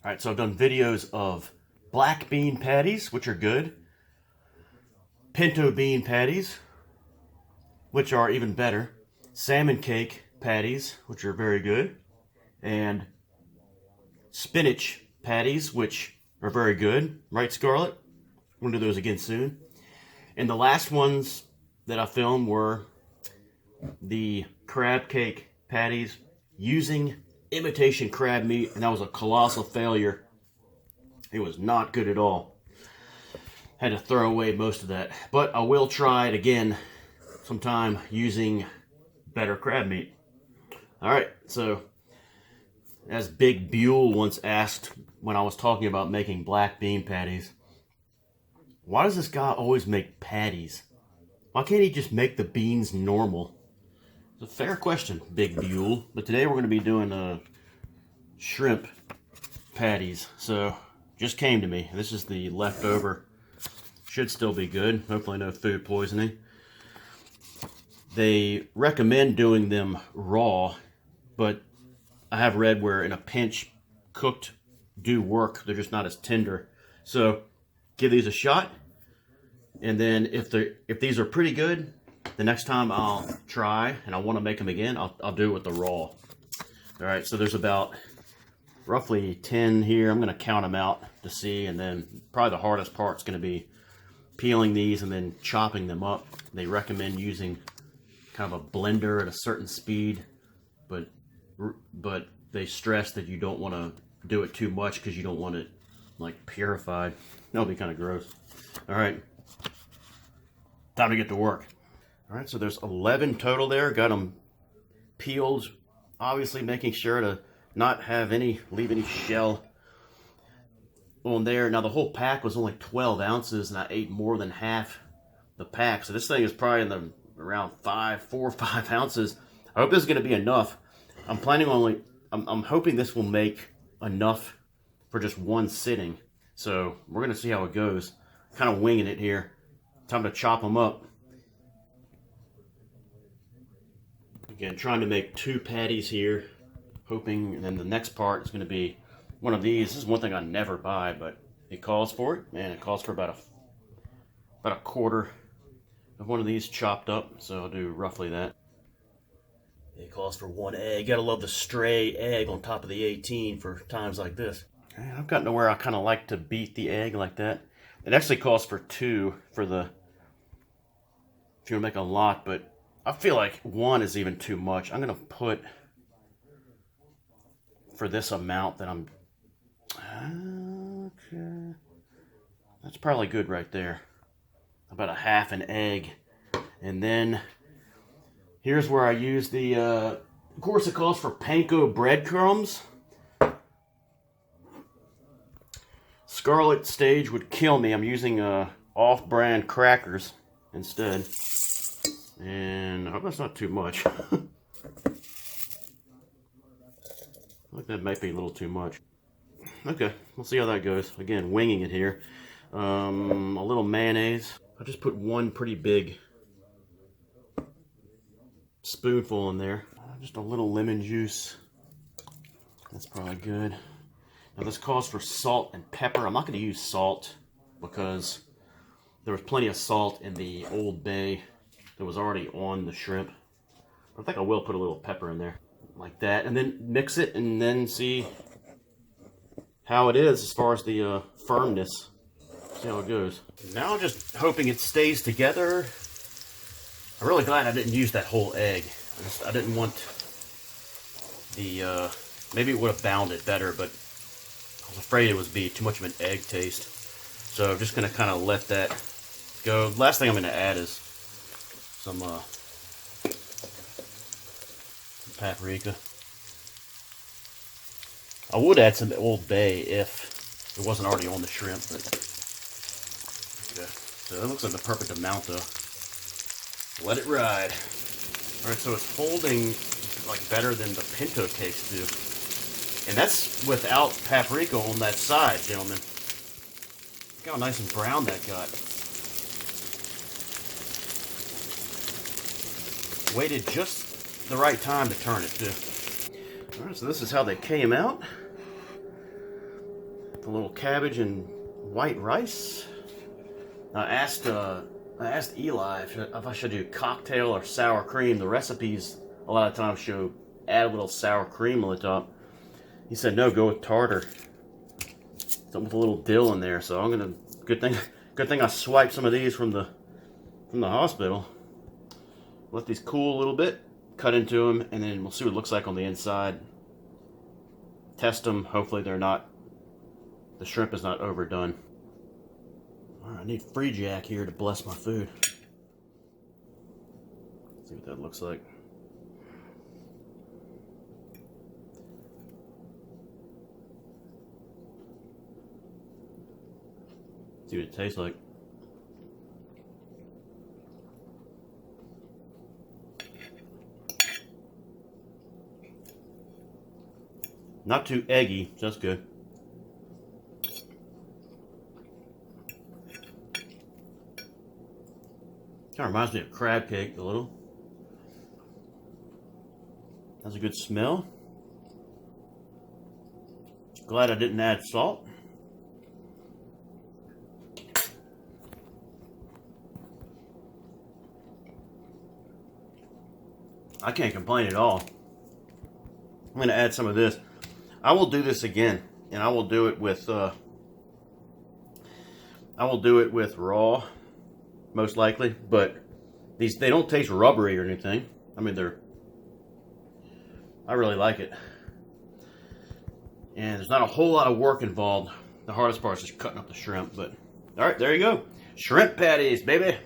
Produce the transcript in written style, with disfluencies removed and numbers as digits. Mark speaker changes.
Speaker 1: All right, so I've done videos of black bean patties, which are good, pinto bean patties, which are even better, salmon cake patties, which are very good, and spinach patties, which are very good. Right, Scarlett? We're gonna do those again soon. And the last ones that I filmed were the crab cake patties using imitation crab meat, and that was a colossal failure. It was not good at all. Had to throw away most of that, but I will try it again sometime using better crab meat. All right, so as Big Buell once asked when I was talking about making black bean patties, why does this guy always make patties? Why can't he just make the beans normal? It's a fair question, Big Buell. But today we're going to be doing shrimp patties. So, just came to me. This is the leftover. Should still be good. Hopefully no food poisoning. They recommend doing them raw, but I have read where in a pinch, cooked do work. They're just not as tender. So, give these a shot. And then if these are pretty good, the next time I'll try and I want to make them again, I'll do it with the raw. All right, so there's about roughly 10 here. I'm going to count them out to see, and then probably the hardest part is going to be peeling these and then chopping them up. They recommend using kind of a blender at a certain speed, but they stress that you don't want to do it too much because you don't want it like purified. That'll be kind of gross. All right, time to get to work. All right, so there's 11 total there. Got them peeled, obviously making sure to not have leave any shell on there. Now the whole pack was only 12 ounces, and I ate more than half the pack. So this thing is probably in around 4 or 5 ounces. I hope this is going to be enough. I'm planning on I'm hoping this will make enough for just one sitting. So we're going to see how it goes. Kind of winging it here. Time to chop them up. Again, trying to make 2 patties here, hoping, and then the next part is going to be one of these. This is one thing I never buy, but it calls for it, and it calls for about a quarter of one of these chopped up, so I'll do roughly that. It calls for 1 egg. Gotta love the stray egg on top of the 18 for times like this. I've gotten to where I kind of like to beat the egg like that. It actually calls for 2 for if you want to make a lot, but I feel like 1 is even too much. I'm going to put, for this amount that I'm, okay, that's probably good right there. About a half an egg. And then, here's where I use the, of course it calls for panko breadcrumbs. Scarlet Stage would kill me. I'm using off-brand crackers instead. And I hope that's not too much. I think that might be a little too much. Okay, we'll see how that goes. Again, winging it here. A little mayonnaise. I just put 1 pretty big spoonful in there. Just a little lemon juice. That's probably good. Now this calls for salt and pepper. I'm not going to use salt because there was plenty of salt in the Old Bay that was already on the shrimp. I think I will put a little pepper in there like that, and then mix it and then see how it is as far as the firmness. See how it goes. Now I'm just hoping it stays together. I'm really glad I didn't use that whole egg. I didn't want the, maybe it would have bounded better, but I was afraid it would be too much of an egg taste. So I'm just going to kind of let that go. Last thing I'm going to add is some paprika. I would add some Old Bay if it wasn't already on the shrimp, but okay. So that looks like the perfect amount though. Let it ride. Alright, so it's holding like better than the pinto cakes do. And that's without paprika on that side, gentlemen. Look how nice and brown that got. Waited just the right time to turn it too. Alright, so this is how they came out. A little cabbage and white rice. I asked Eli if I should do cocktail or sour cream. The recipes a lot of times show add a little sour cream on the top. He said no, go with tartar. Something with a little dill in there. So I'm gonna good thing I swiped some of these from the hospital. Let these cool a little bit, cut into them, and then we'll see what it looks like on the inside. Test them. Hopefully the shrimp is not overdone. All right, I need Free Jack here to bless my food. See what that looks like. See what it tastes like. Not too eggy, so that's good. Kind of reminds me of crab cake a little. Has a good smell. Glad I didn't add salt. I can't complain at all. I'm going to add some of this. I will do this again, and I will do it with raw, most likely. But they don't taste rubbery or anything. I mean, I really like it, and there's not a whole lot of work involved. The hardest part is just cutting up the shrimp. But all right, there you go, shrimp patties, baby.